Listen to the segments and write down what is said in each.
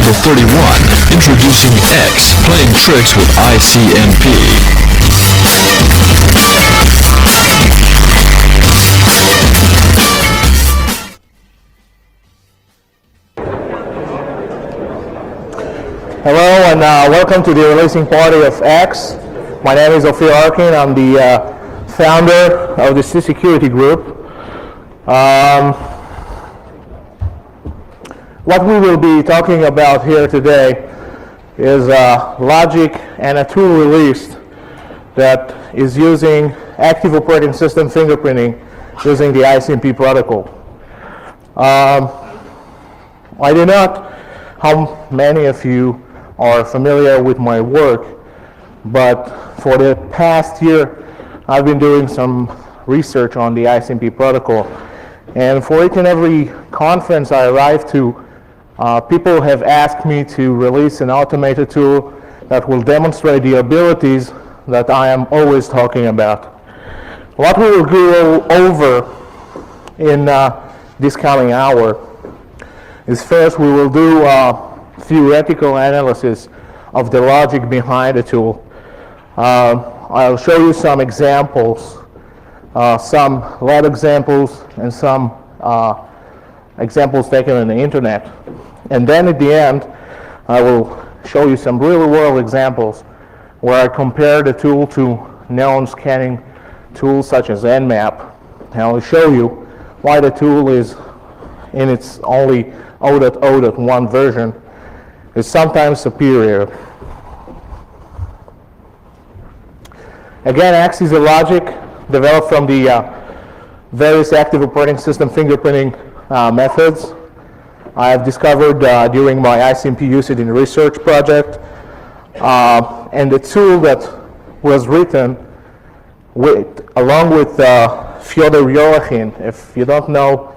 Table 31, introducing X, playing tricks with ICMP. Hello and welcome to the releasing party of X. My name is Ofir Arkin. I'm the founder of the C Security Group. What we will be talking about here today is logic and a tool released that is using active operating system fingerprinting using the ICMP protocol. I do not how many of you are familiar with my work, but for the past year I've been doing some research on the ICMP protocol, and for each and every conference I arrive to, people have asked me to release an automated tool that will demonstrate the abilities that I am always talking about. What we will go over in this coming hour is, first we will do theoretical analysis of the logic behind the tool. I'll show you some examples, some lab examples and some examples taken on the internet. And then at the end, I will show you some real-world examples where I compare the tool to known scanning tools such as Nmap. And I'll show you why the tool is in its only 0.0.1 version is sometimes superior. Again, X is a logic developed from the various active operating system fingerprinting methods I have discovered during my ICMP usage in research project. And the tool that was written along with Ofir Arkin. If you don't know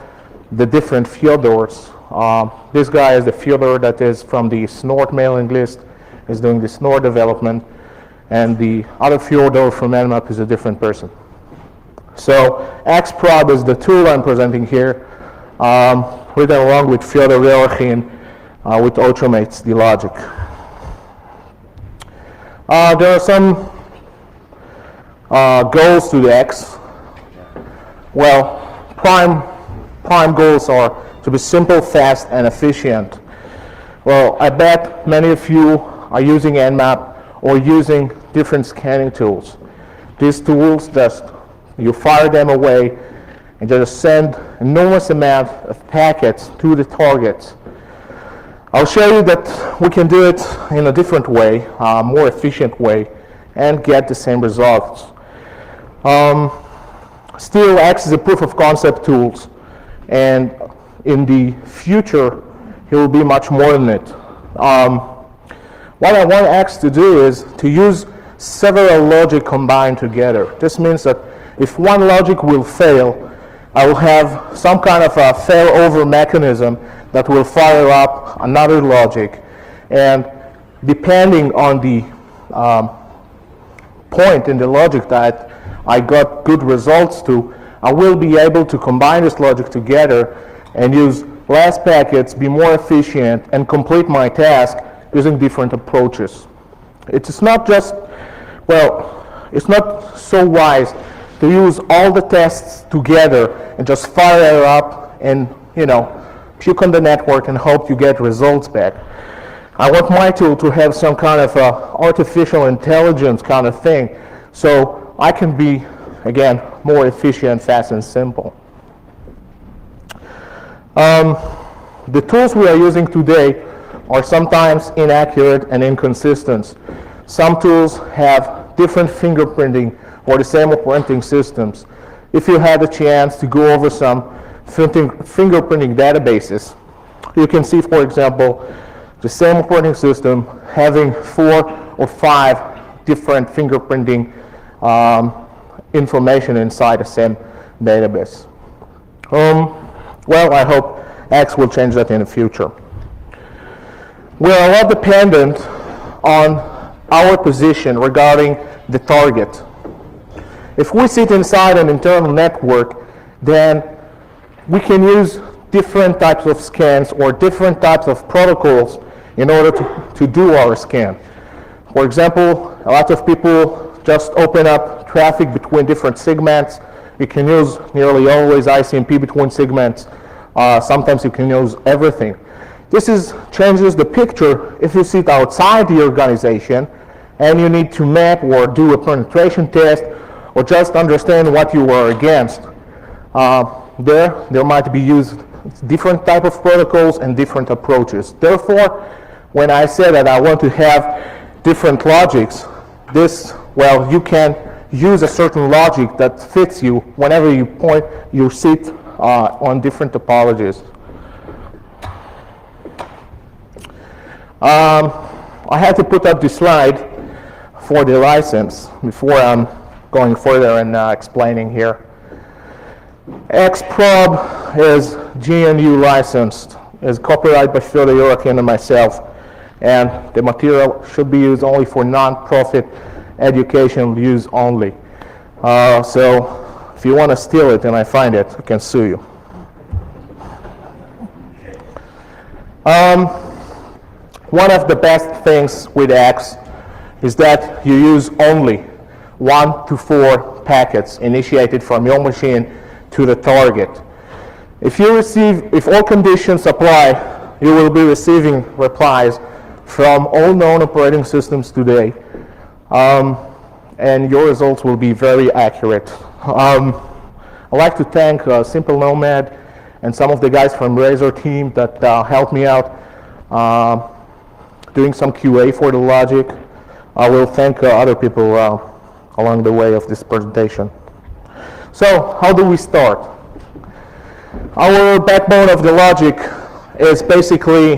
the different Fyodors, this guy is the Fyodor that is from the Snort mailing list, is doing the Snort development, and the other Fyodor from Nmap is a different person. So XProb is the tool I'm presenting here, written along with Ofir Arkin, which automates the logic. There are some goals to the X. Well, prime goals are to be simple, fast, and efficient. Well, I bet many of you are using Nmap or using different scanning tools. These tools, just you fire them away and just send enormous amount of packets to the targets. I'll show you that we can do it in a different way, more efficient way, and get the same results. Still, X is a proof of concept tools, and in the future, it will be much more than it. What I want X to do is to use several logic combined together. This means that if one logic will fail, I will have some kind of a failover mechanism that will fire up another logic, and depending on the point in the logic that I got good results to, I will be able to combine this logic together and use less packets, be more efficient, and complete my task using different approaches. It's not just, well, it's not so wise to use all the tests together and just fire it up and, puke on the network and hope you get results back. I want my tool to have some kind of artificial intelligence kind of thing, so I can be, again, more efficient, fast, and simple. The tools we are using today are sometimes inaccurate and inconsistent. Some tools have different fingerprinting or the same operating systems. If you had a chance to go over some fingerprinting databases, you can see, for example, the same operating system having 4 or 5 different fingerprinting information inside the same database. Well, I hope X will change that in the future. We are all dependent on our position regarding the target. If we sit inside an internal network, then we can use different types of scans or different types of protocols in order to do our scan. For example, a lot of people just open up traffic between different segments. You can use nearly always ICMP between segments. Sometimes you can use everything. This changes the picture if you sit outside the organization and you need to map or do a penetration test or just understand what you are against. There might be used different type of protocols and different approaches. Therefore, when I say that I want to have different logics, you can use a certain logic that fits you whenever you sit on different topologies. I had to put up this slide for the license before I'm going further and explaining here. XProb is GNU licensed, is copyrighted by Ofir Arkin and myself, and the material should be used only for non-profit educational use only. So if you want to steal it and I find it, I can sue you. One of the best things with X is that you use only 1 to 4 packets initiated from your machine to the target. If all conditions apply, you will be receiving replies from all known operating systems today, and your results will be very accurate. I'd like to thank Simple Nomad and some of the guys from Razor team that helped me out doing some QA for the logic. I will thank other people along the way of this presentation. So how do we start? Our backbone of the logic is basically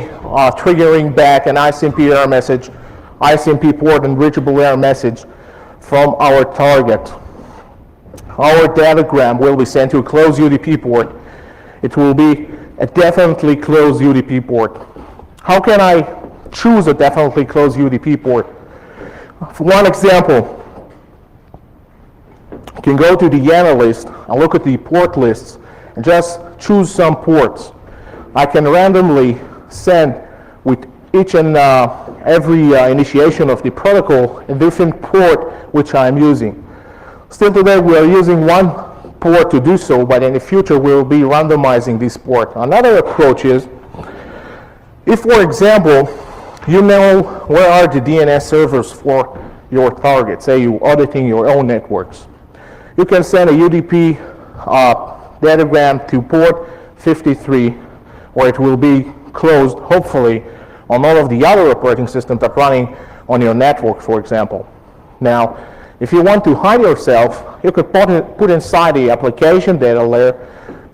triggering back an ICMP error message, ICMP port and reachable error message from our target. Our datagram will be sent to a closed UDP port. It will be a definitely closed UDP port. How can I choose a definitely closed UDP port? For one example, you can go to the analyst and look at the port lists and just choose some ports. I can randomly send with each and every initiation of the protocol a different port which I'm using. Still today we are using one port to do so, but in the future we'll be randomizing this port. Another approach is, if for example you know where are the DNS servers for your target, say you're auditing your own networks, you can send a UDP datagram to port 53, where it will be closed, hopefully, on all of the other operating systems that are running on your network, for example. Now, if you want to hide yourself, you could put inside the application data layer,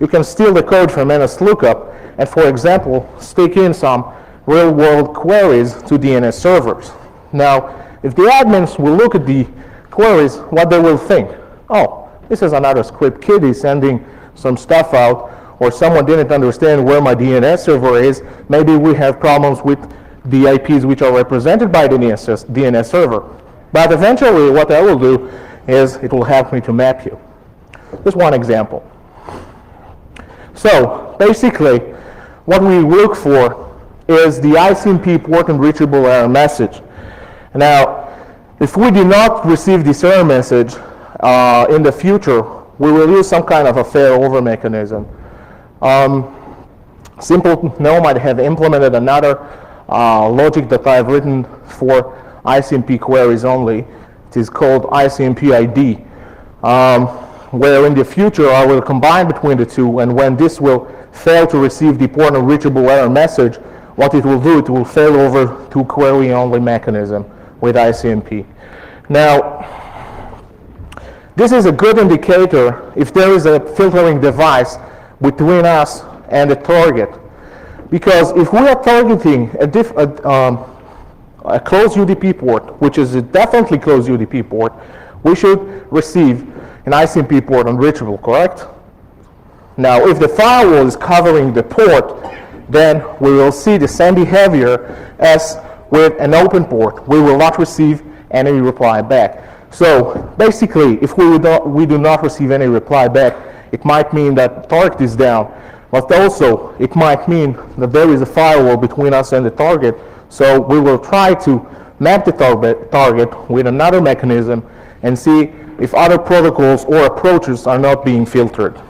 you can steal the code from NSLOOKUP, and for example, stick in some real-world queries to DNS servers. Now, if the admins will look at the queries, what they will think? Oh, this is another script kiddie sending some stuff out, or someone didn't understand where my DNS server is. Maybe we have problems with the IPs which are represented by the DNS server. But eventually what I will do is it will help me to map you. Just one example. So basically what we look for is the ICMP port and reachable error message. Now, if we do not receive this error message in the future, we will use some kind of a failover mechanism. Simple Nomad have implemented another logic that I've written for ICMP queries only. It is called ICMP ID, where in the future I will combine between the two, and when this will fail to receive the port and reachable error message, what it will do, it will fail over to query only mechanism with ICMP. Now, this is a good indicator if there is a filtering device between us and the target. Because if we are targeting a closed UDP port, which is a definitely closed UDP port, we should receive an ICMP port on reachable, correct? Now, if the firewall is covering the port, then we will see the same behavior as with an open port. We will not receive any reply back. So basically, if we do not receive any reply back, it might mean that target is down, but also it might mean that there is a firewall between us and the target, So we will try to map the target with another mechanism and see if other protocols or approaches are not being filtered.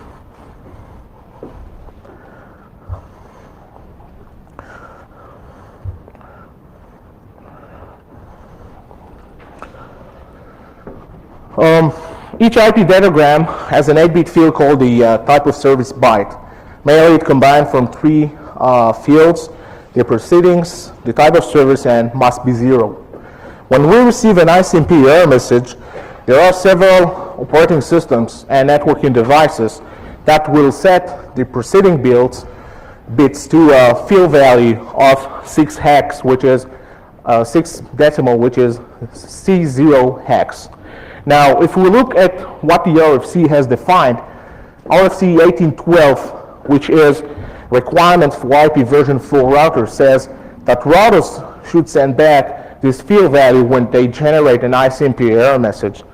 Each IP datagram has an 8-bit field called the type of service byte. Mainly it combined from 3 fields: the proceedings, the type of service, and must be 0. When we receive an ICMP error message, there are several operating systems and networking devices that will set the proceeding bits to a field value of 6 hex, which is 6 decimal, which is C0 hex. Now, if we look at what the RFC has defined, RFC 1812, which is requirements for IP version 4 routers, says that routers should send back this field value when they generate an ICMP error message.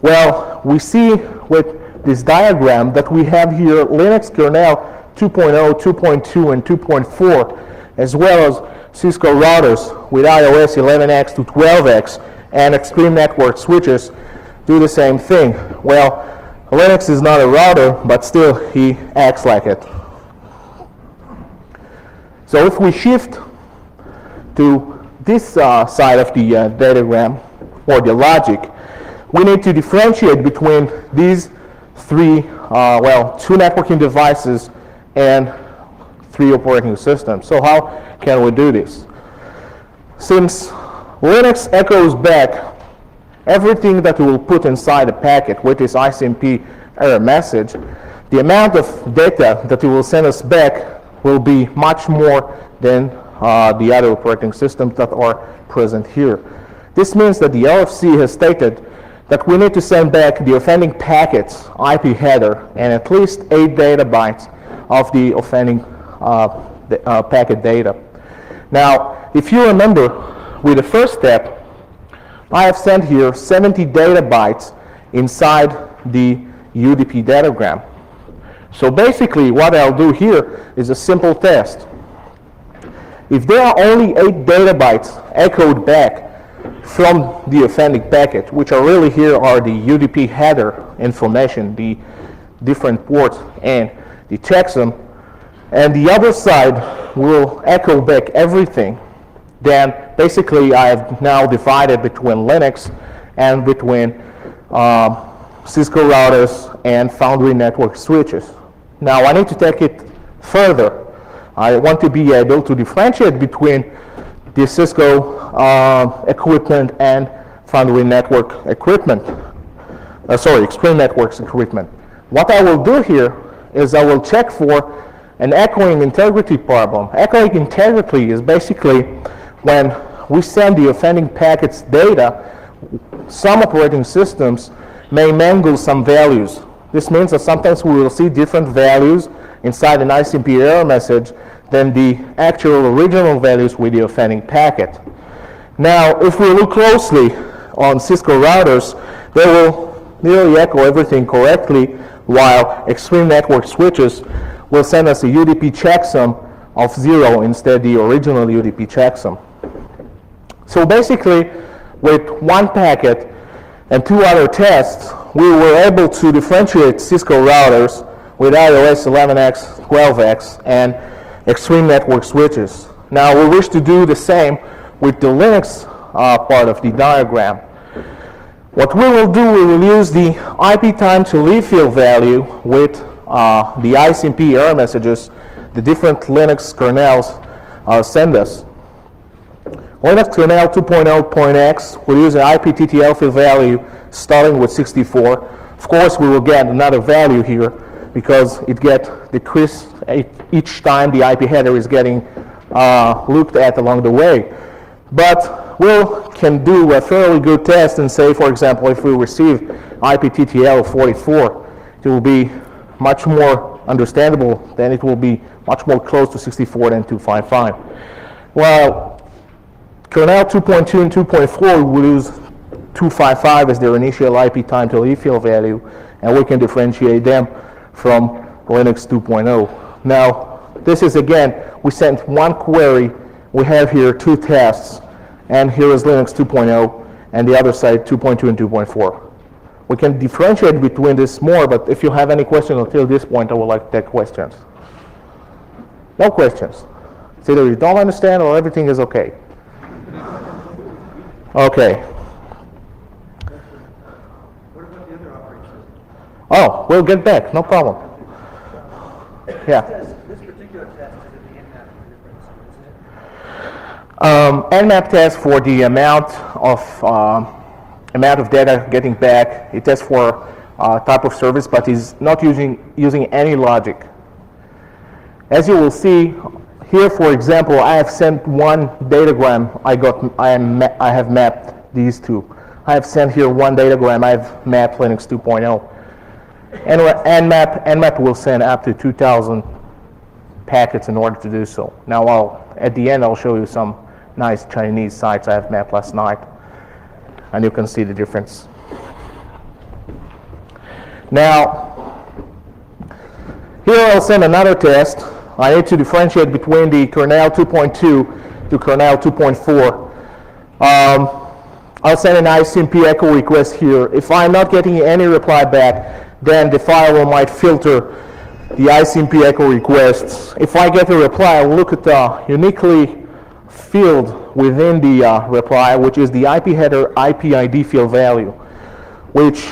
Well, we see with this diagram that we have here Linux kernel 2.0, 2.2, and 2.4, as well as Cisco routers with iOS 11x to 12x, and Extreme Network switches do the same thing. Well, Linux is not a router, but still he acts like it. So if we shift to this side of the datagram, or the logic, we need to differentiate between these 3, 2 networking devices and 3 operating systems. So how can we do this? Since Linux echoes back everything that we will put inside a packet with this ICMP error message, the amount of data that it will send us back will be much more than the other operating systems that are present here. This means that the RFC has stated that we need to send back the offending packet's IP header and at least 8 data bytes of the offending packet data. Now, if you remember, with the first step, I have sent here 70 data bytes inside the UDP datagram. So basically what I'll do here is a simple test. If there are only 8 data bytes echoed back from the offending packet, which are really here are the UDP header information, the different ports and the checksum, and the other side will echo back everything, then basically I have now divided between Linux and between Cisco routers and Foundry network switches. Now I need to take it further. I want to be able to differentiate between the Cisco equipment and Foundry network equipment. Extreme networks equipment. What I will do here is I will check for an echoing integrity problem. Echoing integrity is basically when we send the offending packet's data, some operating systems may mangle some values. This means that sometimes we will see different values inside an ICMP error message than the actual original values with the offending packet. Now, if we look closely on Cisco routers, they will nearly echo everything correctly, while Extreme Network switches will send us a UDP checksum of 0 instead the original UDP checksum. So basically, with 1 packet and 2 other tests, we were able to differentiate Cisco routers with iOS 11x, 12x, and Extreme Network switches. Now we wish to do the same with the Linux part of the diagram. What we will do, we will use the IP time to leave field value with the ICMP error messages the different Linux kernels send us. Linux kernel 2.0.x will use an IPTTL field value starting with 64. Of course, we will get another value here because it gets decreased each time the IP header is getting looked at along the way. But we can do a fairly good test and say, for example, if we receive IPTTL 44, it will be much more understandable, then it will be much more close to 64 than 255. Well, kernel 2.2 and 2.4 will use 255 as their initial IP time to leave field value, and we can differentiate them from Linux 2.0. Now, this is again, we sent 1 query we have here two tests, and here is Linux 2.0, and the other side 2.2 and 2.4. We can differentiate between this more, but if you have any questions until this point, I would like to take questions. No questions. It's either you don't understand or everything is okay. Okay. What about the other operating system? Oh, we'll get back, no problem. Yeah. This particular test is at the Nmap difference, isn't it? Nmap test for the amount of data getting back. It tests for type of service, but is not using any logic. As you will see here, for example, I have sent one datagram. I have mapped these two. I have sent here one datagram. I have mapped Linux 2.0. And Nmap will send up to 2,000 packets in order to do so. Now, at the end, I'll show you some nice Chinese sites I have mapped last night, and you can see the difference. Now, here I'll send another test. I need to differentiate between the kernel 2.2 to kernel 2.4. I'll send an ICMP echo request here. If I'm not getting any reply back, then the firewall might filter the ICMP echo requests. If I get a reply, I'll look at the uniquely field within the reply, which is the IP header IP ID field value, which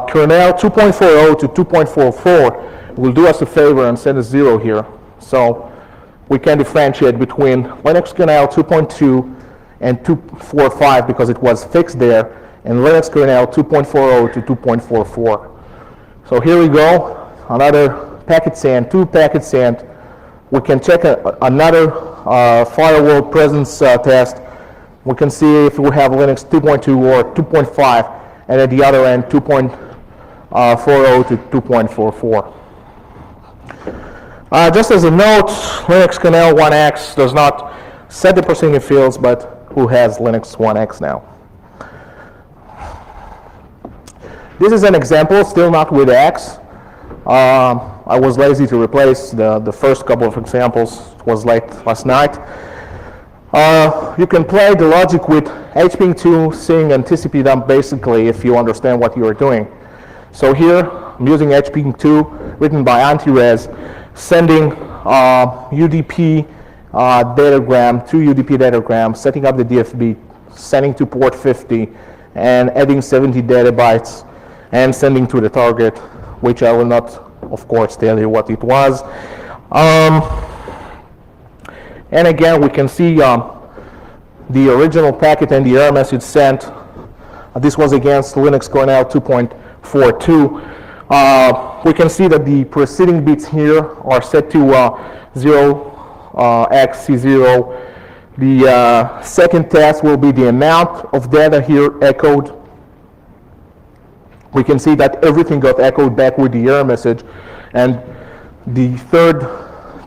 kernel 2.40 to 2.44 will do us a favor and send a 0 here. So we can differentiate between Linux kernel 2.2 and 2.45 because it was fixed there, and Linux kernel 2.40 to 2.44. So here we go, another packet send, two packet sent. We can check another firewall presence test. We can see if we have Linux 2.2 or 2.5, and at the other end 2.40 to 2.44. Just as a note, Linux kernel 1x does not set the proximity fields, but who has Linux 1x now? This is an example, still not with X. I was lazy to replace the first couple of examples. It was late last night. You can play the logic with hping2, sing, and TCP dump basically if you understand what you are doing. So here I'm using hping2 written by Antirez, sending UDP datagram, two UDP datagrams, setting up the DFB, sending to port 50, and adding 70 data bytes, and sending to the target, which I will not, of course, tell you what it was. And again, we can see the original packet and the error message sent. This was against Linux kernel 2.42. We can see that the preceding bits here are set to 0xC0. The second test will be the amount of data here echoed. We can see that everything got echoed back with the error message. And the third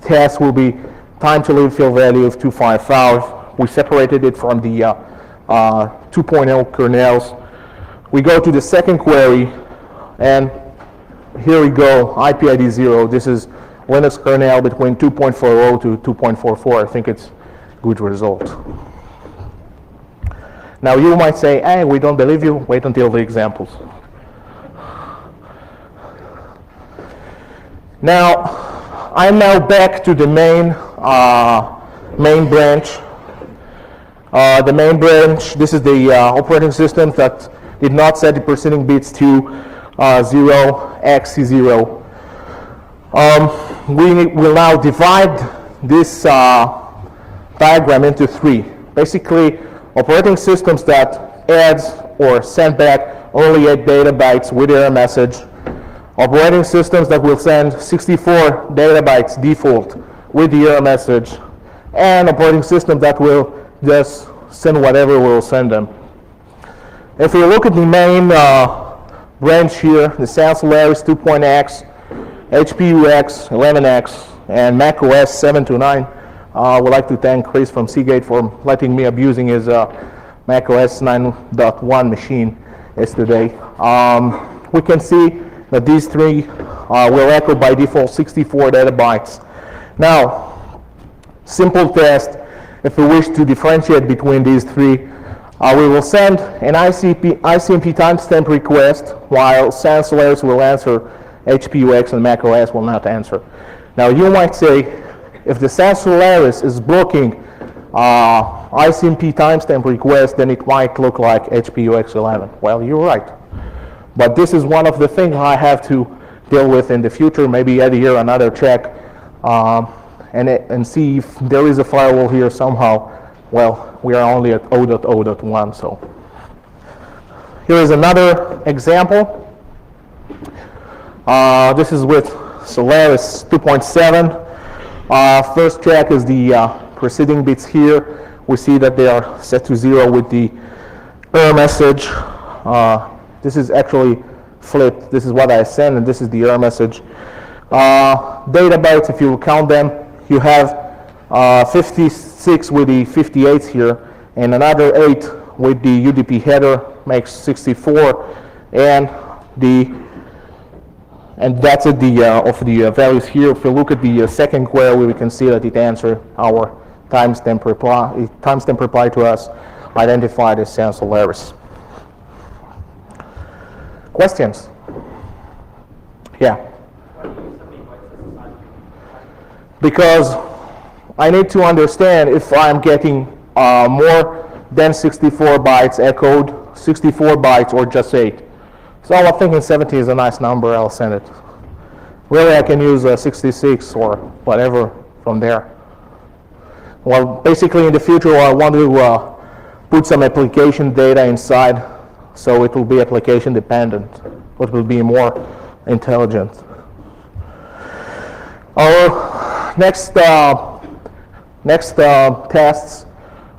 test will be time to live field value of 255. We separated it from the 2.0 kernels. We go to the second query, and here we go, IP ID 0. This is Linux kernel between 2.40 to 2.44. I think it's a good result. Now you might say, hey, we don't believe you. Wait until the examples. Now, I'm now back to the main branch. The main branch, this is the operating system that did not set the preceding bits to 0xC0. We will now divide this diagram into three. Basically, operating systems that adds or send back only 8 data bytes with error message. Operating systems that will send 64 data bytes default with the error message, and operating system that will just send whatever will send them. If we look at the main branch here, the Sans Solaris 2.x, HPUX 11x, and macOS 729, I would like to thank Chris from Seagate for letting me abusing his macOS 9.1 machine yesterday. We can see that these three will echo by default 64 data bytes. Now, simple test. if we wish to differentiate between these three, we will send an ICMP timestamp request, while sans layers will answer HPUX and macOS will not answer. Now you might say, if the sans solaris is blocking ICMP timestamp request, then it might look like HPUX 11. Well, you're right. But this is one of the things I have to deal with in the future, maybe add here another check and see if there is a firewall here somehow. Well, we are only at 0.0.1, so. Here is another example. This is with Solaris 2.7. First check is the preceding bits here. We see that they are set to 0 with the error message. This is actually flipped. This is what I send, and this is the error message. Data bytes, if you count them, you have 56 with the 58s here, and another 8 with the UDP header makes 64, and that's it of the values here. If we look at the second query, we can see that it answers our timestamp reply to us, identified as sans solaris. Questions? Yeah. Because I need to understand if I'm getting more than 64 bytes echoed, 64 bytes, or just 8. So I'm thinking 70 is a nice number, I'll send it. Really, I can use 66 or whatever from there. Well, basically in the future, I want to put some application data inside, so it will be application dependent. It will be more intelligent. Our next tests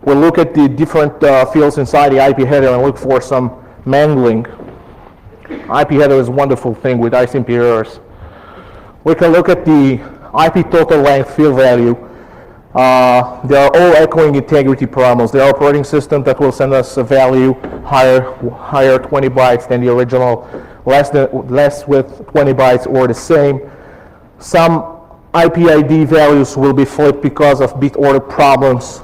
will look at the different fields inside the IP header and look for some mangling. IP header is a wonderful thing with ICMP errors. We can look at the IP total length field value. They are all echoing integrity problems. The operating system that will send us a value higher 20 bytes than the original, less with 20 bytes or the same. Some IP ID values will be flipped because of bit order problems.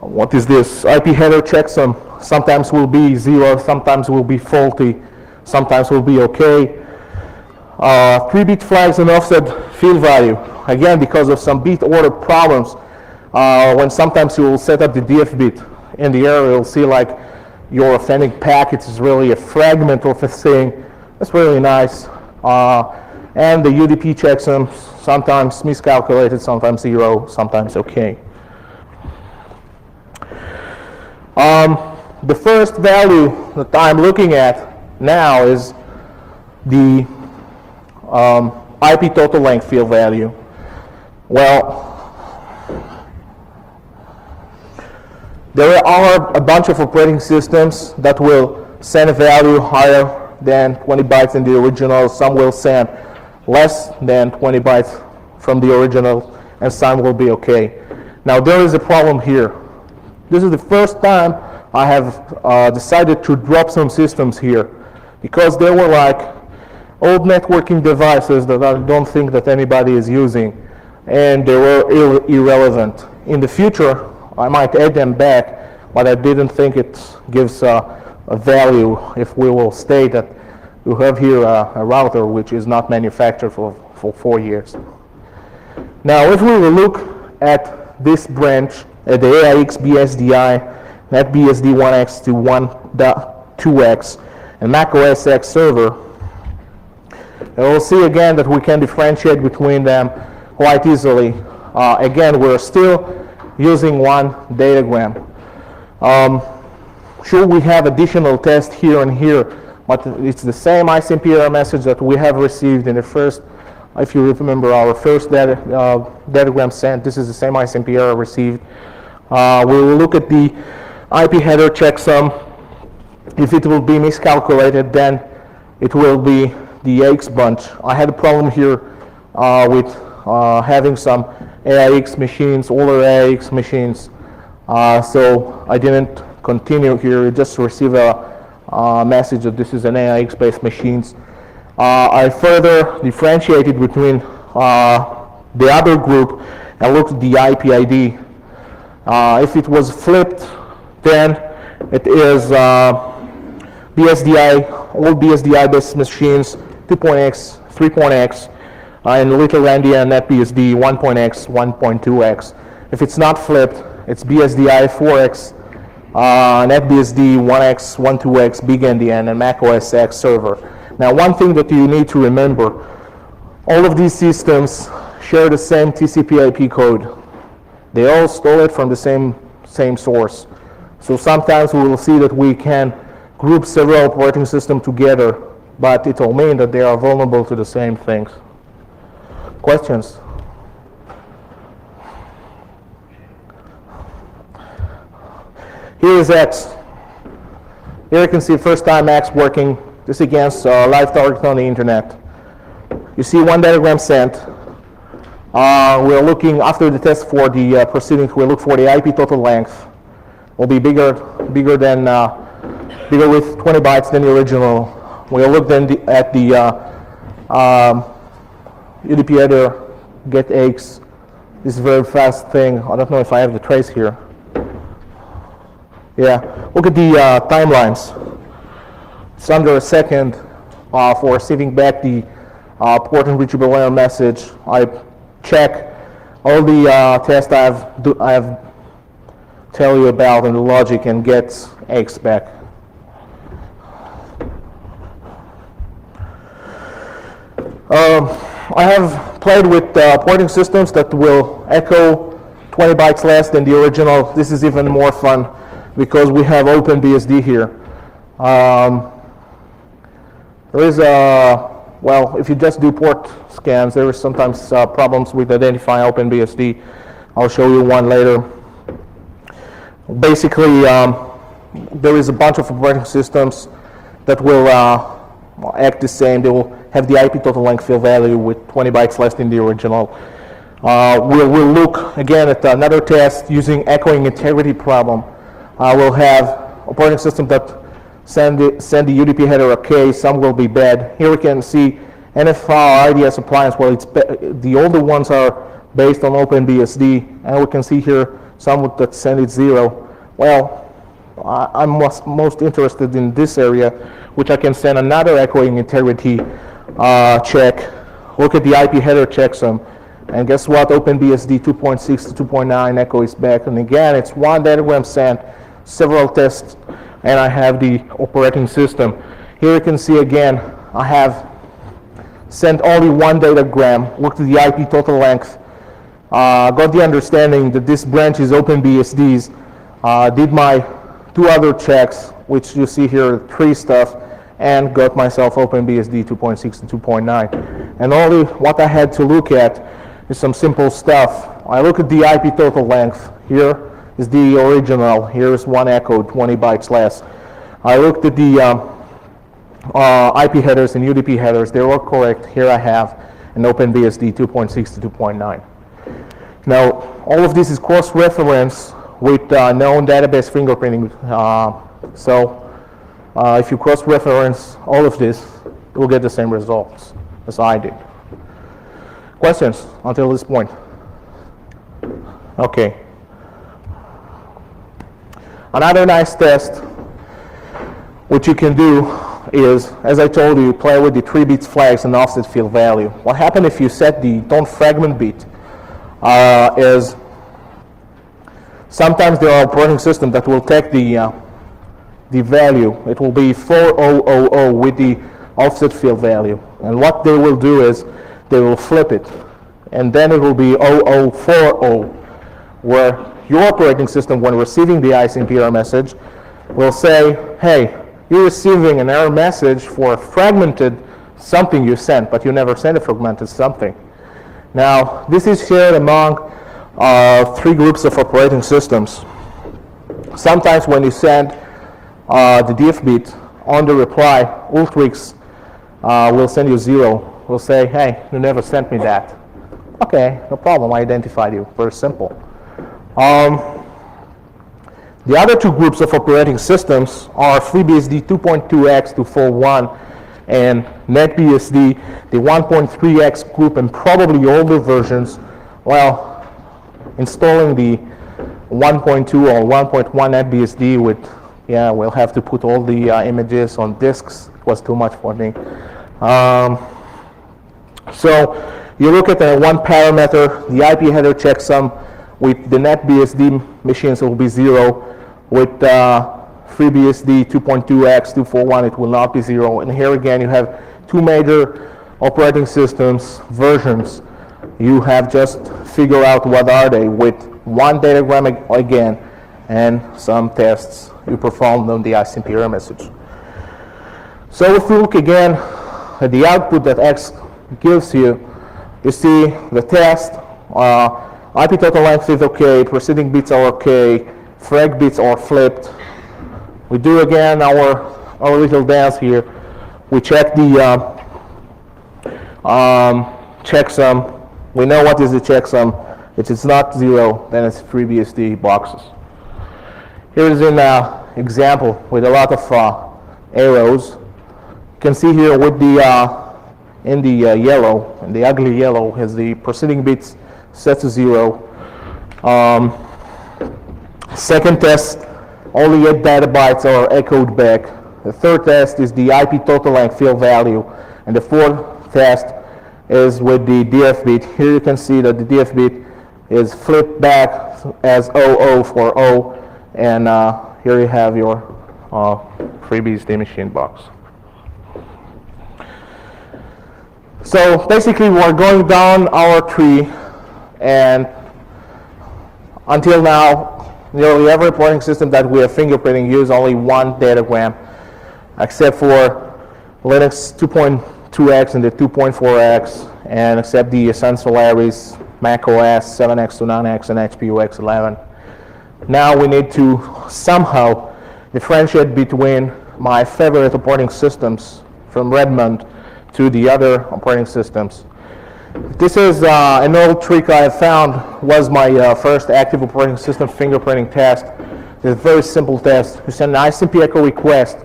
What is this? IP header checksum sometimes will be 0, sometimes will be faulty, sometimes will be okay. 3-bit flags and offset field value. Again, because of some bit order problems, when sometimes you will set up the DF bit in the error, you'll see like your offending packet is really a fragment of a thing. That's really nice. And the UDP checksum, sometimes miscalculated, sometimes 0, sometimes okay. The first value that I'm looking at now is the IP total length field value. Well, there are a bunch of operating systems that will send a value higher than 20 bytes in the original. Some will send less than 20 bytes from the original, and some will be okay. Now there is a problem here. This is the first time I have decided to drop some systems here, because they were like old networking devices that I don't think that anybody is using, and they were irrelevant. In the future, I might add them back, but I didn't think it gives a value if we will state that you have here a router which is not manufactured for 4 years. Now, if we will look at this branch, at the AIX BSDI, NetBSD 1x to 1.2x, and macOS X server, and we'll see again that we can differentiate between them quite easily. Again, we're still using one datagram. Sure, we have additional tests here and here, but it's the same ICMP error message that we have received in the first, if you remember our first datagram sent. This is the same ICMP error received. We will look at the IP header checksum. If it will be miscalculated, then it will be the AIX bunch. I had a problem here with having some AIX machines, older AIX machines, so I didn't continue here. I just received a message that this is an AIX-based machines. I further differentiated between the other group and looked at the IP ID If it was flipped, then it is BSDI, old BSDI-based machines, 2.x, 3.x, and little endian NetBSD 1.x, 1.2x. If it's not flipped, it's BSDI 4x, NetBSD 1x, 1.2x, big endian, and Mac OS X server. Now, one thing that you need to remember, all of these systems share the same TCP/IP code. They all stole it from the same source. So sometimes we will see that we can group several operating systems together, but it will mean that they are vulnerable to the same things. Questions? Here is X. Here you can see first time X working. This against live target on the internet. You see one datagram sent. We're looking after the test for the proceedings. We'll look for the IP total length. Will be bigger with 20 bytes than the original. We'll look then at the UDP header get X. This is a very fast thing. I don't know if I have the trace here. Yeah, look at the timelines. It's under a second for receiving back the port unreachable error message. I check all the tests I've tell you about and the logic and get X back. I have played with porting systems that will echo 20 bytes less than the original. This is even more fun because we have OpenBSD here. There is well, if you just do port scans, there is sometimes problems with identifying OpenBSD. I'll show you one later. Basically, there is a bunch of operating systems that will act the same. They will have the IP total length field value with 20 bytes less than the original. We'll look again at another test using echoing integrity problem. We'll have operating system that send the UDP header okay, some will be bad. Here we can see NFR IDS appliance. Well, the older ones are based on OpenBSD, and we can see here some that send it 0. Well, I'm most interested in this area, which I can send another echoing integrity check. Look at the IP header checksum, and guess what? OpenBSD 2.6 to 2.9 echo is back, and again, it's one datagram sent, several tests, and I have the operating system. Here you can see again, I have sent only one datagram, looked at the IP total length, got the understanding that this branch is OpenBSD's, did my 2 other checks, which you see here, 3 stuff, and got myself OpenBSD 2.6 to 2.9. And only what I had to look at is some simple stuff. I look at the IP total length. Here is the original. Here is one echo, 20 bytes less. I looked at the IP headers and UDP headers. They're all correct. Here I have an OpenBSD 2.6 to 2.9. Now, all of this is cross-reference with known database fingerprinting. If you cross-reference all of this, you will get the same results as I did. Questions until this point? Okay. Another nice test which you can do is, as I told you, play with the 3 bits flags and offset field value. What happens if you set the don't fragment bit is sometimes there are operating systems that will take the value. It will be 4000 with the offset field value. And what they will do is they will flip it. And then it will be 0040, where your operating system, when receiving the ICMP error message, will say, hey, you're receiving an error message for a fragmented something you sent, but you never sent a fragmented something. Now, this is shared among 3 groups of operating systems. Sometimes when you send the DF bit on the reply, Ultrix will send you 0. Will say, hey, you never sent me that. Okay, no problem, I identified you. Very simple. The other 2 groups of operating systems are FreeBSD 2.2x to 4.1 and NetBSD, the 1.3x group, and probably older versions. Well, installing the 1.2 or 1.1 NetBSD with, yeah, we'll have to put all the images on disks. It was too much for me. So you look at the one parameter, the IP header checksum with the NetBSD machines will be 0. With FreeBSD 2.2x, 241, it will not be 0. And here again, you have two major operating systems versions. You have just figure out what are they with one datagram again and some tests you performed on the ICMP error message. So if we look again at the output that X gives you, you see the test, IP total length is okay, preceding bits are okay, frag bits are flipped. We do again our little dance here. We check the checksum. We know what is the checksum. If it's not 0, then it's FreeBSD boxes. Here is an example with a lot of arrows. You can see here with the in the yellow, and the ugly yellow has the preceding bits set to 0. Second test, only 8 data bytes are echoed back. The third test is the IP total length field value, and the fourth test is with the DF bit. Here you can see that the DF bit is flipped back as 00 for O, and here you have your FreeBSD machine box. So basically we're going down our tree, and until now nearly every operating system that we are fingerprinting use only one datagram, except for Linux 2.2x and the 2.4x, and except the Sun Solaris, Mac OS 7x to 9x, and XPUX 11. Now we need to somehow differentiate between my favorite operating systems from Redmond to the other operating systems. This is an old trick I found, was my first active operating system fingerprinting test. It's a very simple test. You send an ICMP echo request.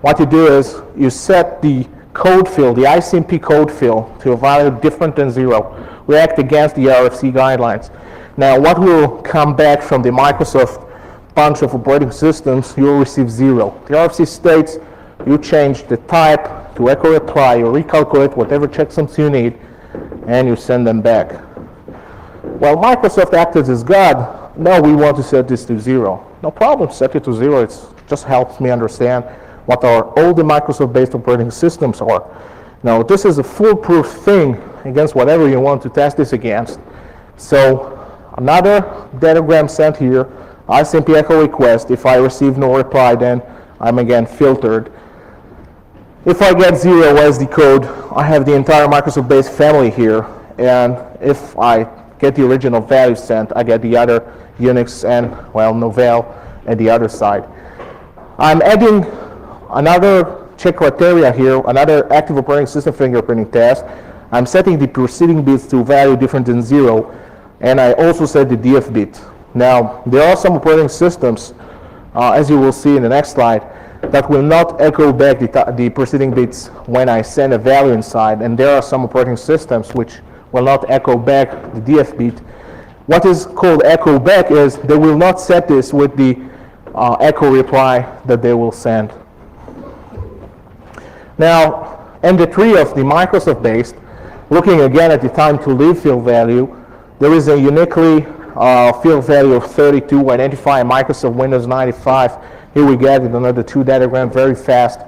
What you do is you set the code field, the ICMP code field, to a value different than 0. We act against the RFC guidelines. Now what will come back from the Microsoft bunch of operating systems, you will receive 0. The RFC states you change the type to echo reply, you recalculate whatever checksums you need, and you send them back. Well, Microsoft acted as God. No, we want to set this to 0. No problem, set it to 0. It just helps me understand what all the Microsoft-based operating systems are. Now, this is a foolproof thing against whatever you want to test this against. So, another datagram sent here, ICMP echo request. If I receive no reply, then I'm again filtered. If I get 0 as the code, I have the entire Microsoft-based family here, and if I get the original value sent, I get the other Unix and, well, Novell at the other side. I'm adding another check criteria here, another active operating system fingerprinting test. I'm setting the preceding bits to value different than 0, and I also set the DF bit. Now, there are some operating systems, as you will see in the next slide, that will not echo back the preceding bits when I send a value inside, and there are some operating systems which will not echo back the DF bit. What is called echo back is they will not set this with the echo reply that they will send. Now, in the tree of the Microsoft-based, looking again at the time to leave field value, there is a uniquely field value of 32 identifying Microsoft Windows 95. Here we get it, another 2 datagram, very fast.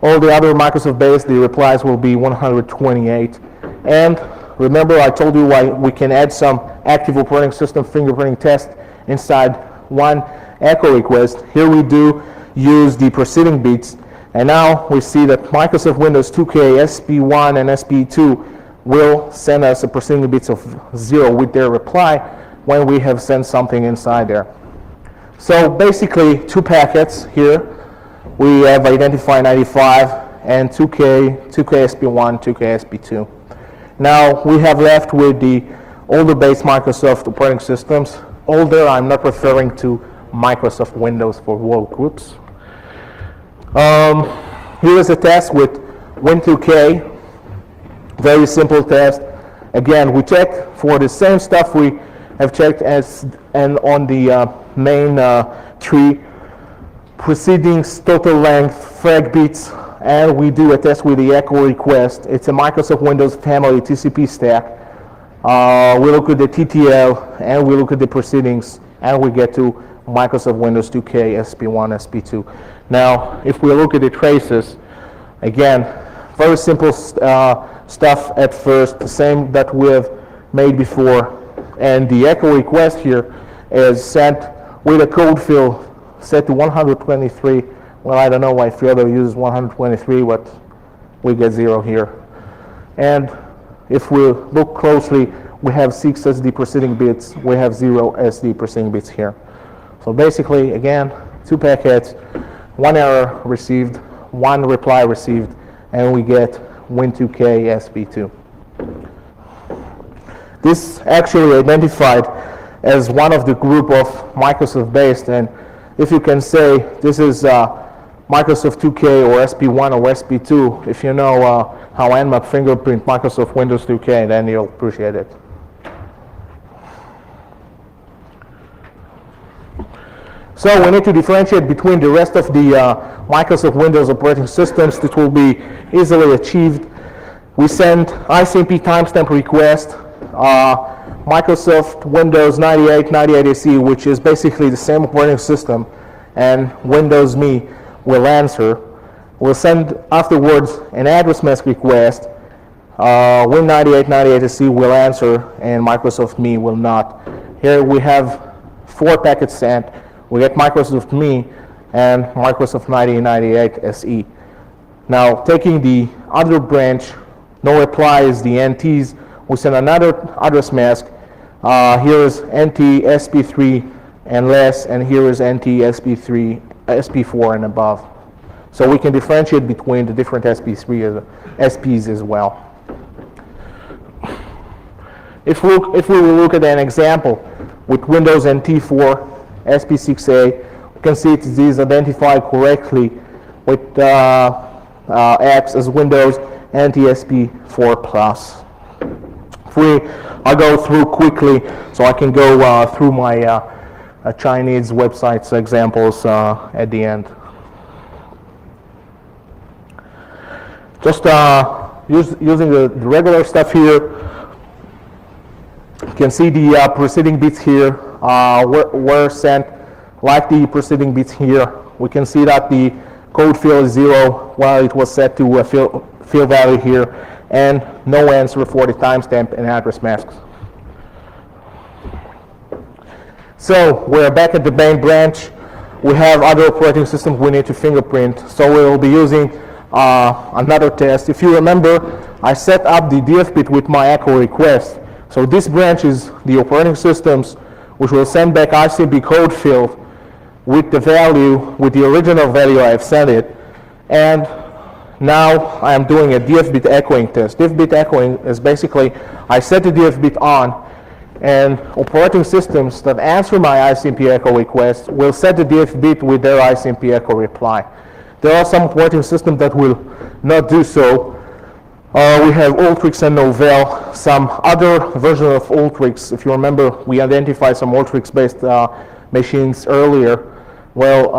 All the other Microsoft-based, the replies will be 128. And remember, I told you we can add some active operating system fingerprinting test inside one echo request. Here we do use the preceding bits. And now we see that Microsoft Windows 2K, SP1, and SP2 will send us a preceding bits of 0 with their reply when we have sent something inside there. So basically 2 packets here. We have identified 95 and 2K SP1, 2K SP2. Now we have left with the older based Microsoft operating systems. Older, I'm not referring to Microsoft Windows for world groups. Here is a test with Win2K. Very simple test. Again, we check for the same stuff we have checked and on the main tree proceedings, total length, frag bits, and we do a test with the echo request. It's a Microsoft Windows family TCP stack. We look at the TTL and we look at the proceedings and we get to Microsoft Windows 2K, SP1, SP2. Now, if we look at the traces, again, very simple stuff at first, the same that we've made before. And the echo request here is set with a code field set to 123. Well, I don't know why Fielder uses 123, but we get 0 here. And if we look closely, we have 6 SD proceeding bits. We have 0 SD proceeding bits here. So basically, again, 2 packets, 1 error received, 1 reply received, and we get Win2K SP2. This actually identified as one of the group of Microsoft based, and if you can say this is Microsoft 2K or SP1 or SP2, if you know how Nmap fingerprint Microsoft Windows 2K, then you'll appreciate it. So we need to differentiate between the rest of the Microsoft Windows operating systems. That will be easily achieved. We send ICMP timestamp request, Microsoft Windows 98 SE, which is basically the same operating system, and Windows Me will answer. We'll send afterwards an address mask request. Win98 SE will answer, and Microsoft Me will not. Here we have 4 packets sent. We get Microsoft Me and Microsoft 98 SE. Now, taking the other branch, no reply is the NTs. We send another address mask. Here is NT SP3 and less, and here is NT SP3, SP4 and above. So we can differentiate between the different SPs as well. If we will look at an example with Windows NT4 SP6A, we can see it is identified correctly with X as Windows NT-SP4 Plus. I'll go through quickly so I can go through my Chinese websites examples at the end. Just using the regular stuff here, you can see the preceding bits here were sent like the preceding bits here. We can see that the code field is 0 while it was set to a field value here, and no answer for the timestamp and address masks. So we're back at the main branch. We have other operating systems we need to fingerprint. So we will be using another test. If you remember, I set up the DF bit with my echo request. So this branch is the operating systems which will send back ICMP code field with the value, with the original value I have set it. And now I am doing a DF bit echoing test. DF bit echoing is basically, I set the DF bit on, and operating systems that answer my ICMP echo request will set the DF bit with their ICMP echo reply. There are some operating systems that will not do so. We have Ultrix and Novell, some other version of Ultrix. If you remember, we identified some Ultrix-based machines earlier. Well,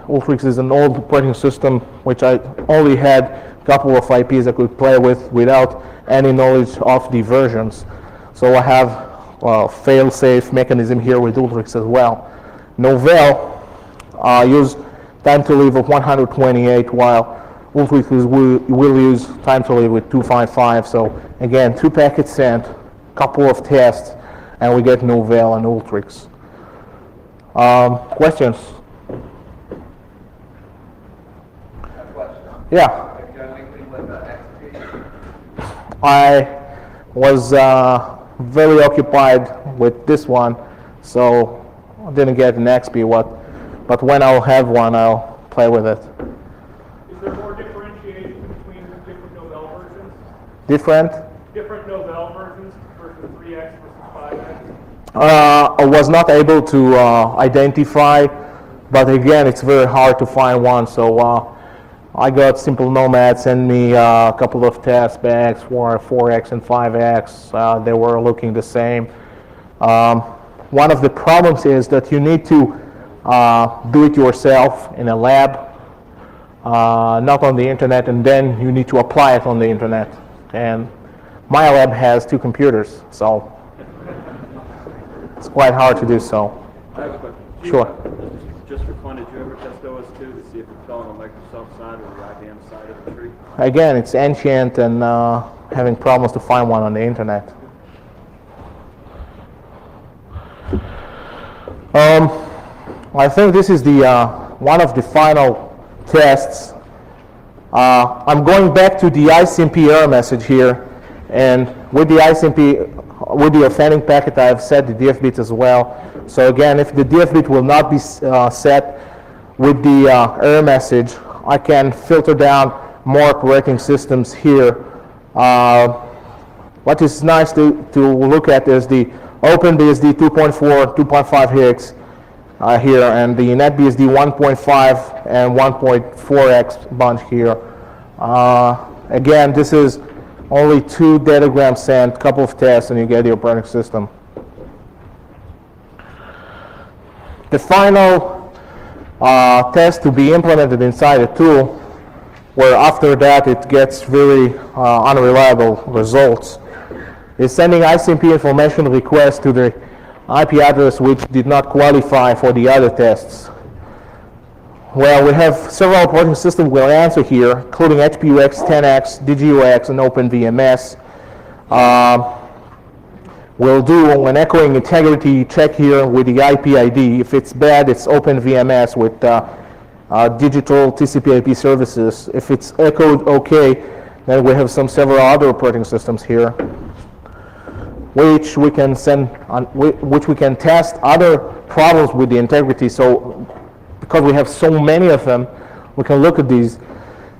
Ultrix is an old operating system which I only had a couple of IPs I could play with without any knowledge of the versions. So I have fail-safe mechanism here with Ultrix as well. Novell use time to live of 128, while Ultrix will use time to live with 255. So again, 2 packets sent, couple of tests, and we get Novell and Ultrix. Questions? Yeah. I was very occupied with this one, so I didn't get an XP. But when I'll have one, I'll play with it. Is there more differentiation between the different Novell versions? Different Novell versions versus 3X versus 5X? I was not able to identify, but again, it's very hard to find one. So I got Simple Nomad send me a couple of test bags for 4X and 5X. They were looking the same. one of the problems is that you need to do it yourself in a lab, not on the internet, and then you need to apply it on the internet. And my lab has 2 computers, so it's quite hard to do so. I have a question. Sure. Just for fun, did you ever test OS2 to see if it fell on the Microsoft side or the IBM side of the tree? Again, it's ancient and having problems to find one on the internet. I think this is the one of the final tests. I'm going back to the ICMP error message here, and with the ICMP, with the offending packet, I have set the DF bit as well. So again, if the DF bit will not be set with the error message, I can filter down more operating systems here. What is nice to look at is the OpenBSD 2.4, 2.5 hijacks here, and the NetBSD 1.5 and 1.4x bunch here. Again, this is only 2 datagrams sent, couple of tests, and you get the operating system. The final test to be implemented inside the tool, where after that it gets very unreliable results, is sending ICMP information request to the IP address which did not qualify for the other tests. Well, we have several operating systems we'll answer here, including HPUX, 10X, DGUX, and OpenVMS. We'll do an echoing integrity check here with the IP ID. If it's bad, it's OpenVMS with digital TCP/IP services. If it's echoed okay, then we have several other operating systems here, which we can which we can test other problems with the integrity. So, because we have so many of them, we can look at these.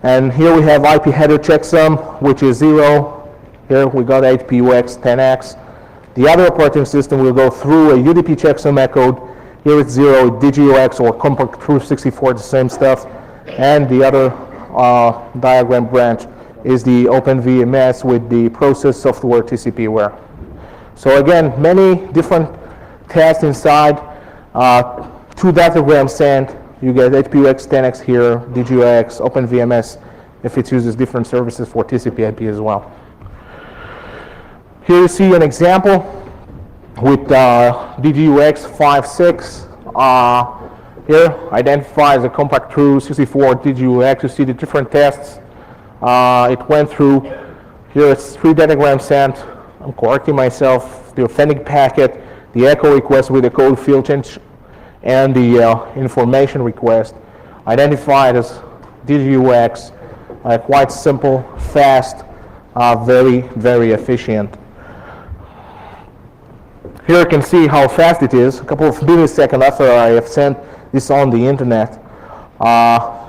And here we have IP header checksum, which is 0. Here we got HPUX 10X. The other operating system will go through a UDP checksum echoed. Here it's 0, DGUX or compact truth 64, the same stuff. And the other diagram branch is the OpenVMS with the process software TCPware. So again, many different tests inside. 2 datagrams sent. You get HPUX 10X here, DGUX, OpenVMS, if it uses different services for TCP/IP as well. Here you see an example with DGUX 5.6. Here identifies a compact truth 64 DGUX. You see the different tests it went through. Here it's 3 datagrams sent. I'm correcting myself. The offending packet, the echo request with the code field change, and the information request identified as DGUX. Quite simple, fast, very, very efficient. Here you can see how fast it is. A couple of milliseconds after I have sent this on the internet.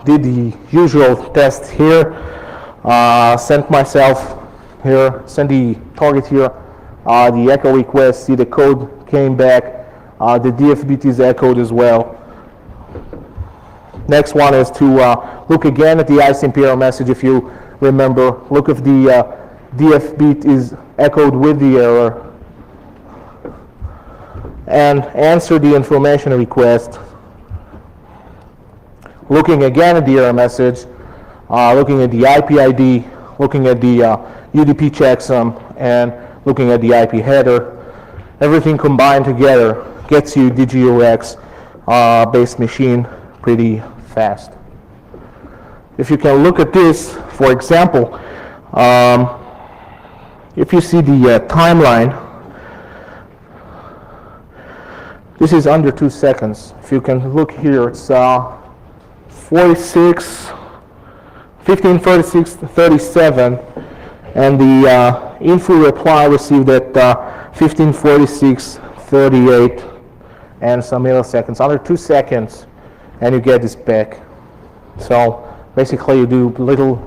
Did the usual test here. Sent myself here, sent the target here. The echo request, see the code came back. The DFBT is echoed as well. Next one is to look again at the ICMP error message. If you remember, look if the DF bit is echoed with the error, and answer the information request. Looking again at the error message, looking at the IP ID, looking at the UDP checksum, and looking at the IP header. Everything combined together gets you DGUX based machine pretty fast. If you can look at this, for example, if you see the timeline, this is under 2 seconds. If you can look here, it's 15:46:37, and the info reply received at 15:46:38 and some milliseconds, under 2 seconds, and you get this back. So basically you do little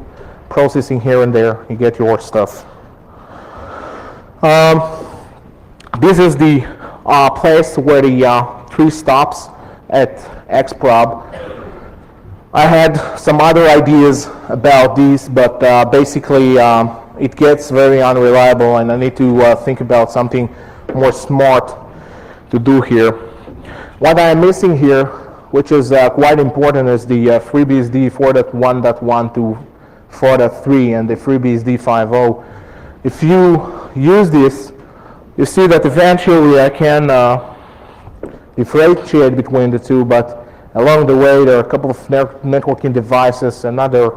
processing here and there, you get your stuff. This is the place where the tree stops at xprob. I had some other ideas about these, but basically it gets very unreliable, and I need to think about something more smart to do here. What I'm missing here, which is quite important, is the FreeBSD 4.1.1 to 4.3 and the FreeBSD 5.0. If you use this, you see that eventually I can differentiate between the two, but along the way there are a couple of networking devices and other,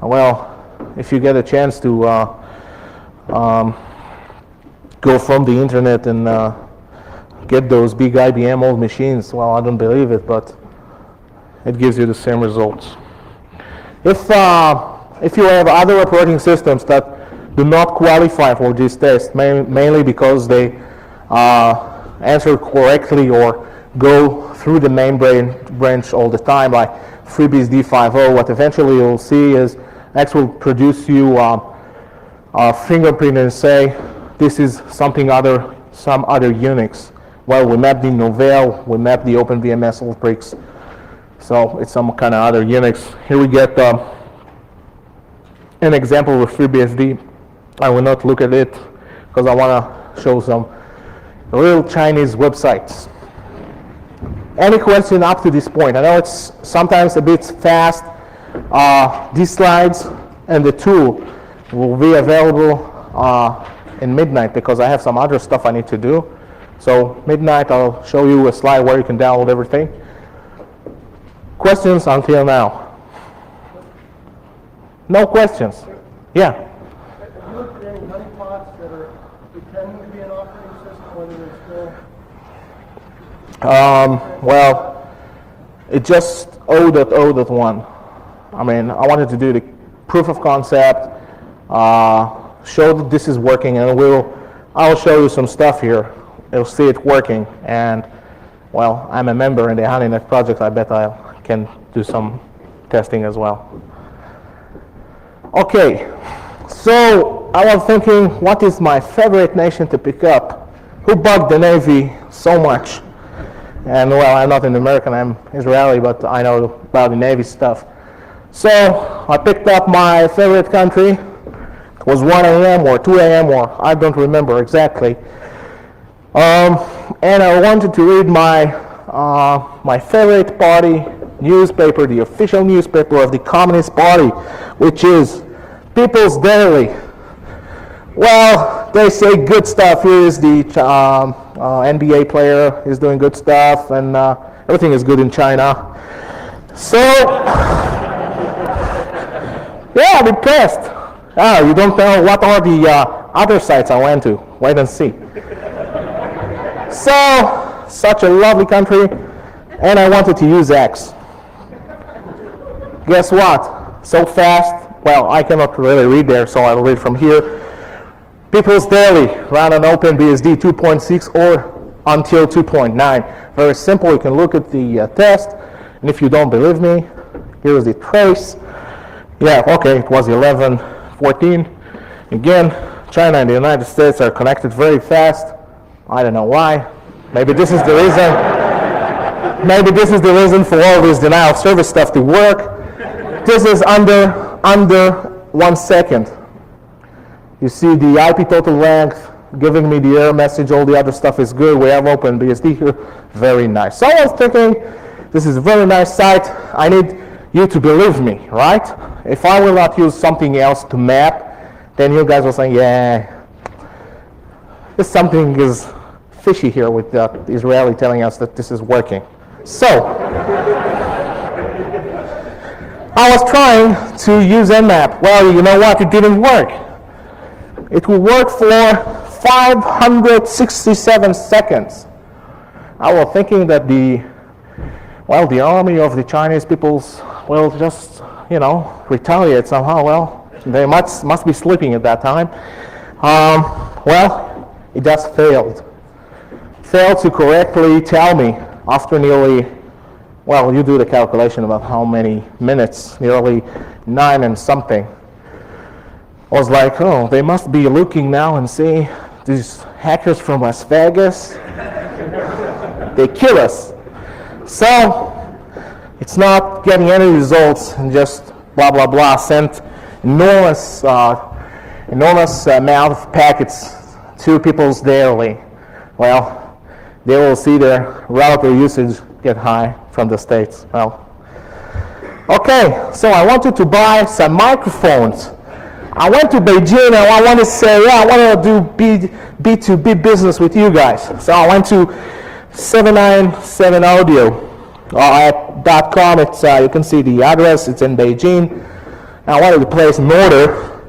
well, if you get a chance to go from the internet and get those big IBM old machines, well, I don't believe it, but it gives you the same results. If you have other operating systems that do not qualify for this test, mainly because they answer correctly or go through the main branch all the time, like FreeBSD 5.0, what eventually you'll see is X will produce you a fingerprint and say, this is some other Unix. Well, we mapped the Novell, we mapped the OpenVMS Ultrix, so it's some kind of other Unix. Here we get an example of FreeBSD. I will not look at it because I want to show some real Chinese websites. Any question up to this point? I know it's sometimes a bit fast. These slides and the tool will be available in midnight because I have some other stuff I need to do. So midnight I'll show you a slide where you can download everything. Questions until now? No questions? Yeah? Have you looked at any honeypots that are pretending to be an operating system, whether they're still? Well, it just 0.0.1. I mean, I wanted to do the proof of concept, show that this is working, and I'll show you some stuff here. You'll see it working, and well, I'm a member in the HoneyNet project. I bet I can do some testing as well. Okay, so I was thinking, what is my favorite nation to pick up? Who bugged the Navy so much? And well, I'm not an American, I'm Israeli, but I know about the Navy stuff. So I picked up my favorite country. It was 1 a.m. or 2 a.m. or I don't remember exactly. And I wanted to read my favorite party newspaper, the official newspaper of the Communist Party, which is People's Daily. Well, they say good stuff. Here is the NBA player is doing good stuff, and everything is good in China. So, yeah, I'm impressed. You don't know what are the other sites I went to. Wait and see. So, such a lovely country, and I wanted to use X. Guess what? So fast. Well, I cannot really read there, so I'll read from here. People's Daily, run on OpenBSD 2.6 or until 2.9. Very simple. You can look at the test, and if you don't believe me, here's the trace. Yeah, okay, it was 11.14. Again, China and the United States are connected very fast. I don't know why. Maybe this is the reason. Maybe this is the reason for all this denial of service stuff to work. This is under 1 second. You see the IP total length giving me the error message. All the other stuff is good. We have OpenBSD here. Very nice. So I was thinking, this is a very nice site. I need you to believe me, right? If I will not use something else to map, then you guys will say, yeah, there's something is fishy here with the Israeli telling us that this is working. So, I was trying to use Nmap. Well, you know what? It didn't work. It will work for 567 seconds. I was thinking that the army of the Chinese peoples will just, retaliate somehow. Well, they must be sleeping at that time. Well, it just failed. Failed to correctly tell me after nearly, well, you do the calculation about how many minutes, nearly 9 and something. I was like, oh, they must be looking now and see these hackers from Las Vegas. They kill us. So it's not getting any results and just blah, blah, blah. Sent enormous amount of packets to People's Daily. Well, they will see their router usage get high from the States. Well, okay, so I wanted to buy some microphones. I went to Beijing and I want to say, yeah, I want to do B2B business with you guys. So I went to 797audio.com. It's you can see the address. It's in Beijing. And I wanted to place an order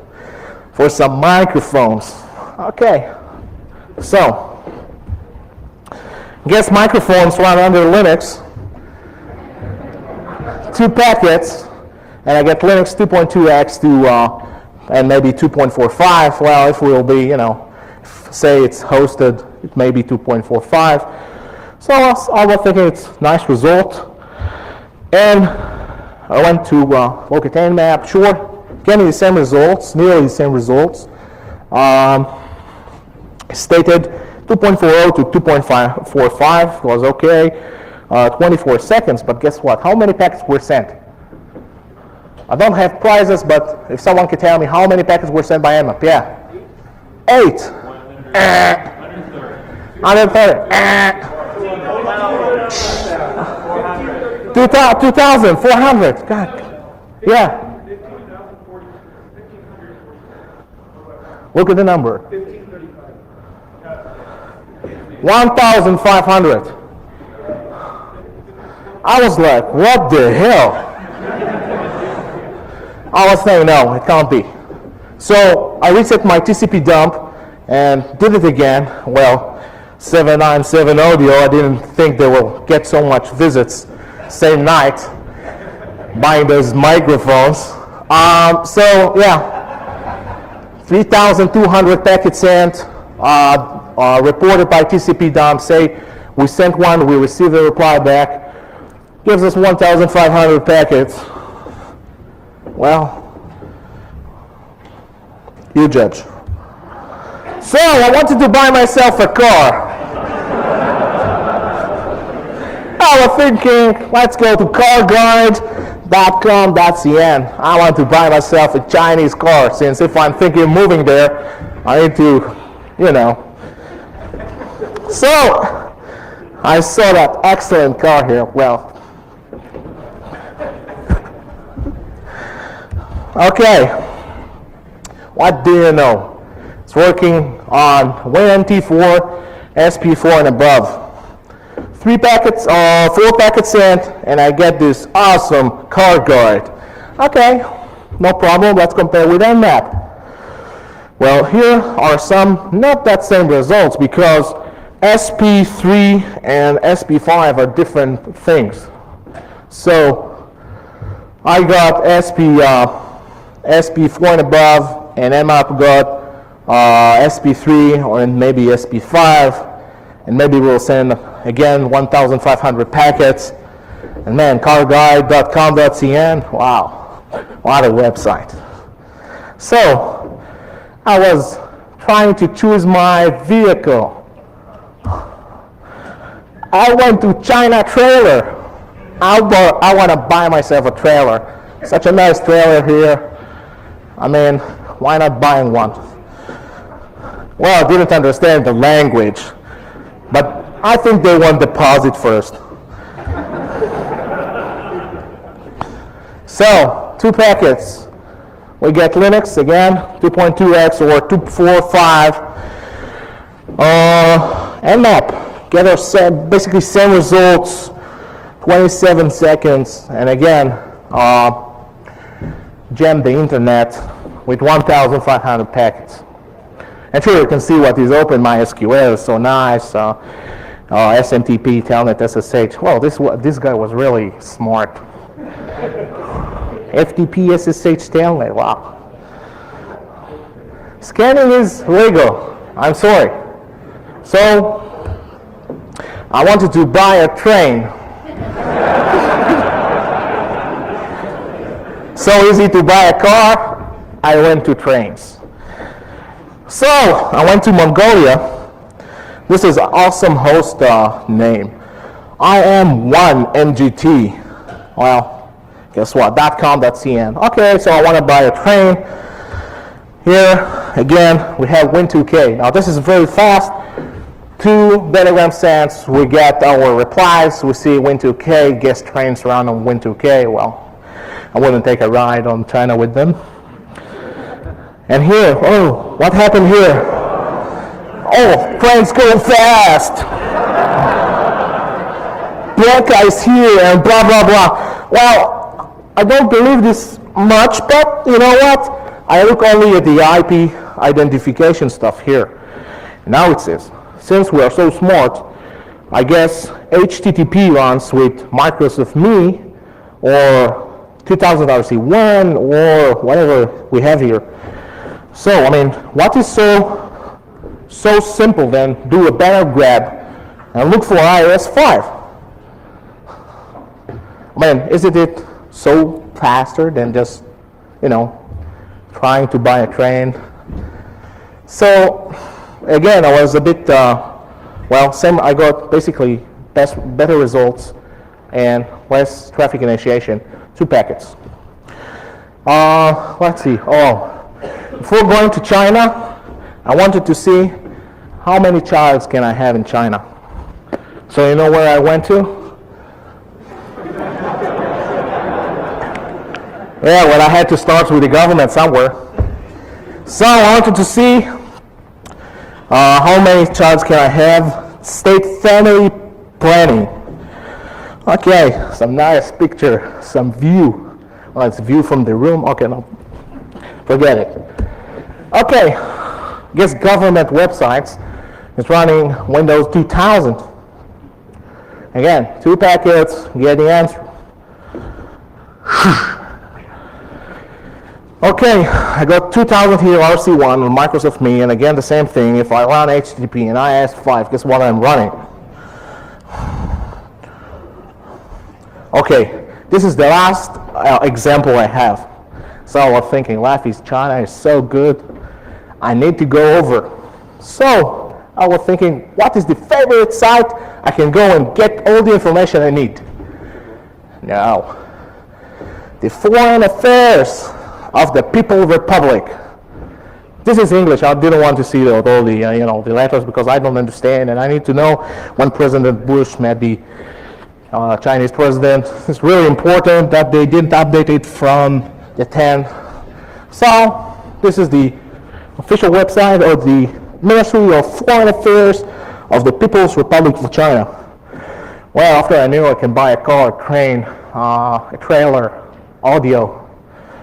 for some microphones. Okay, so guess microphones run under Linux. 2 packets, and I get Linux 2.2x to and maybe 2.45. Well, if we'll be, say it's hosted, it may be 2.45. So I was thinking it's a nice result. And I went to locate Nmap, sure, getting the same results, nearly the same results. Stated 2.40 to 2.45 was okay. 24 seconds, but guess what? How many packets were sent? I don't have prizes, but if someone could tell me how many packets were sent by Nmap, yeah. 8. 130. 2,400. God. Yeah. Look at the number. 1,500. I was like, what the hell? I was saying, no, it can't be. So I reset my TCP dump and did it again. Well, 797 audio, I didn't think they will get so much visits same night buying those microphones. So yeah, 3,200 packets sent, reported by TCP dump, say we sent one, we received a reply back, gives us 1,500 packets. Well, you judge. So I wanted to buy myself a car. I was thinking, let's go to carguide.com.cn. I want to buy myself a Chinese car, since if I'm thinking of moving there, I need to, So I saw that excellent car here. Well, okay, what do you know? It's working on WinNT4, SP4 and above. 4 packets sent, and I get this awesome car guide. Okay, no problem, let's compare with Nmap. Well, here are some not that same results, because SP3 and SP5 are different things. So I got SP4 and above, and Nmap got SP3 or maybe SP5, and maybe we'll send again 1,500 packets. And man, carguide.com.cn, wow, what a website. So I was trying to choose my vehicle. I went to China Trailer. I want to buy myself a trailer. Such a nice trailer here. I mean, why not buying one? Well, I didn't understand the language, but I think they want deposit first. So, 2 packets. We get Linux again, 2.2x or 245. Nmap, get our basically same results, 27 seconds, and again, jam the internet with 1,500 packets. And sure, you can see what is open. MySQL is so nice. SMTP, Telnet, SSH. Well, this guy was really smart. FTP, SSH, Telnet. Wow. Scanning is legal. I'm sorry. So I wanted to buy a train. So easy to buy a car. I went to trains. So I went to Mongolia. This is an awesome host name. I am one MGT. Well, guess what? .com.cn. Okay, so I want to buy a train. Here again, we have Win2K. Now this is very fast. 2 datagram sends, we get our replies, we see Win2K, guest trains around on Win2K. Well, I wouldn't take a ride on China with them. And here, oh, what happened here? Oh, trains go fast. Black guys here and blah, blah, blah. Well, I don't believe this much, but you know what? I look only at the IP identification stuff here. Now it says, since we are so smart, I guess HTTP runs with Microsoft Me or 2000 RC1 or whatever we have here. So, I mean, what is so simple then? Do a banner grab and look for iOS 5. I mean, isn't it so faster than just, trying to buy a train? So, again, I was a bit, I got basically better results and less traffic initiation, 2 packets. Let's see, before going to China, I wanted to see how many childs can I have in China. So you know where I went to? Yeah, well, I had to start with the government somewhere. So I wanted to see how many childs can I have. State family planning. Okay, some nice picture, some view. Well, it's view from the room. Okay, no, forget it. Okay, guess government websites is running Windows 2000. Again, 2 packets, get the answer. Okay, I got 2000 here, RC1 on Microsoft Me, and again the same thing. If I run HTTP and IS5, guess what I'm running? Okay, this is the last example I have. So I was thinking, life is China is so good, I need to go over. So I was thinking, what is the favorite site I can go and get all the information I need? No, the Foreign Affairs of the People's Republic. This is English. I didn't want to see all the the letters because I don't understand, and I need to know when President Bush met the Chinese president. It's really important that they didn't update it from the 10th. So this is the official website of the Ministry of Foreign Affairs of the People's Republic of China. Well, after I knew I can buy a car, a train, a trailer, audio,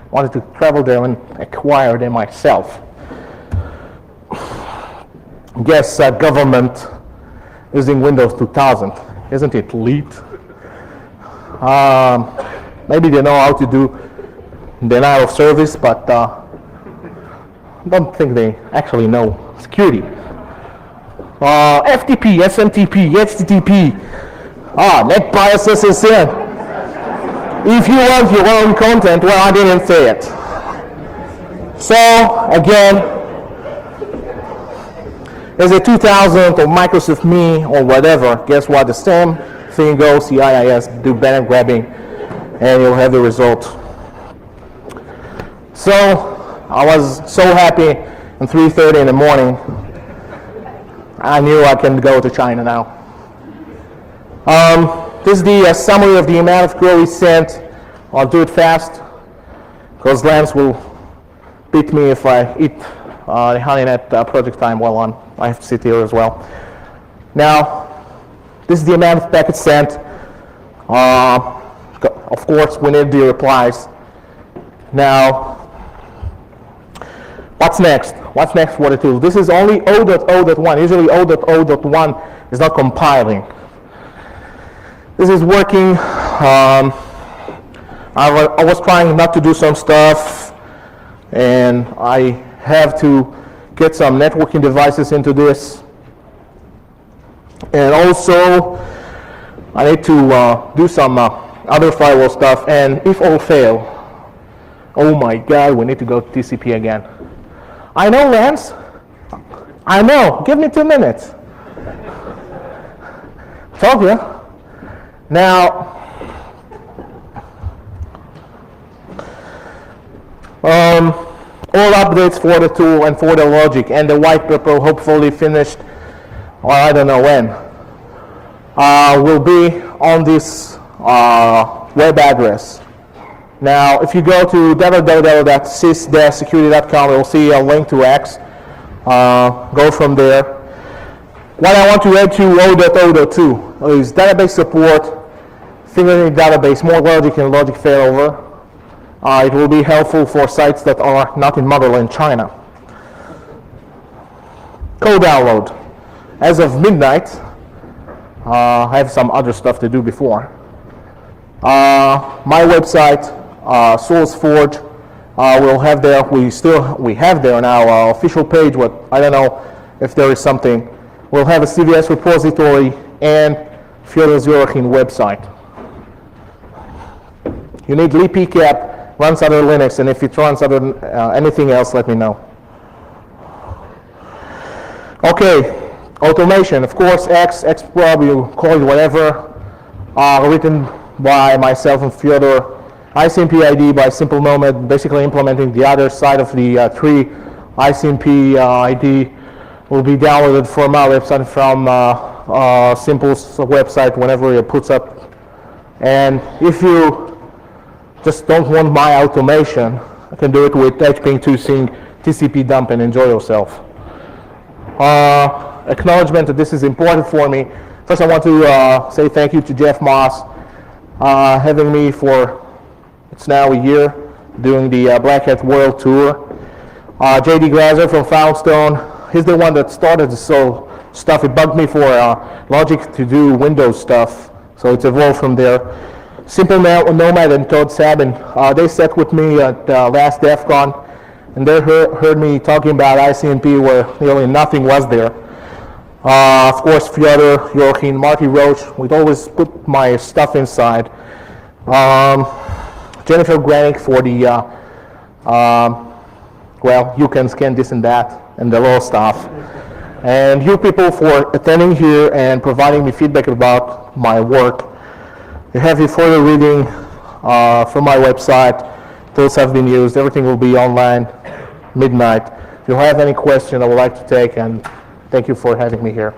wanted to travel there and acquire them myself. Guess government using Windows 2000. Isn't it elite? Maybe they know how to do denial of service, but I don't think they actually know security. FTP, SMTP, HTTP, net biases is in. If you want your own content, well, I didn't say it. So, again, there's a 2000 or Microsoft Me or whatever. Guess what? The same thing goes, CIIS, do banner grabbing, and you'll have the result. So, I was so happy at 3:30 in the morning. I knew I can go to China now. This is the summary of the amount of queries sent. I'll do it fast because Lance will beat me if I eat the HoneyNet project time while I have to sit here as well. Now, this is the amount of packets sent. Of course, we need the replies. Now, what's next? What's next for the tool? This is only 0.0.1. Usually 0.0.1 is not compiling. This is working. I was trying not to do some stuff, and I have to get some networking devices into this. And also, I need to do some other firewall stuff, and if all fail, oh my God, we need to go to TCP again. I know, Lance. I know. Give me 2 minutes. Told you. Now, all updates for the tool and for the logic, and the white paper hopefully finished or I don't know when, will be on this web address. Now, if you go to www.sys-security.com, you'll see a link to X. Go from there. What I want to add to 0.0.2 is database support, fingerprint database, more logic and logic failover. It will be helpful for sites that are not in motherland China. Code download. As of midnight, I have some other stuff to do before. My website, SourceForge, we'll have there. We have there now official page. What I don't know if there is something. We'll have a CVS repository and Ofir Arkin website. You need libpcap, runs under Linux, and if it runs under anything else, let me know. Okay, automation. Of course, Xprob, you call it whatever, written by myself and Fyodor. ICMP ID by Simple Nomad, basically implementing the other side of the tree. ICMP ID will be downloaded from our website, from Simple's website, whenever it puts up. And if you just don't want my automation, I can do it with hping2sync, TCP dump, and enjoy yourself. Acknowledgement that this is important for me. First, I want to say thank you to Jeff Moss, having me for, it's now a year, doing the Black Hat World Tour. JD Glazer from Foundstone, he's the one that started this whole stuff. It bugged me for Logic to do Windows stuff, so it's evolved from there. Simple Nomad and Todd Sabin, they sat with me at last DEF CON, and they heard me talking about ICMP where nearly nothing was there. Of course, Fyodor, Yorkin, Marty Roach, we'd always put my stuff inside. Jennifer Granick for the, well, you can scan this and that, and the law stuff. And you people for attending here and providing me feedback about my work. You have your further reading from my website. Tools have been used. Everything will be online midnight. If you have any question I would like to take, and thank you for having me here.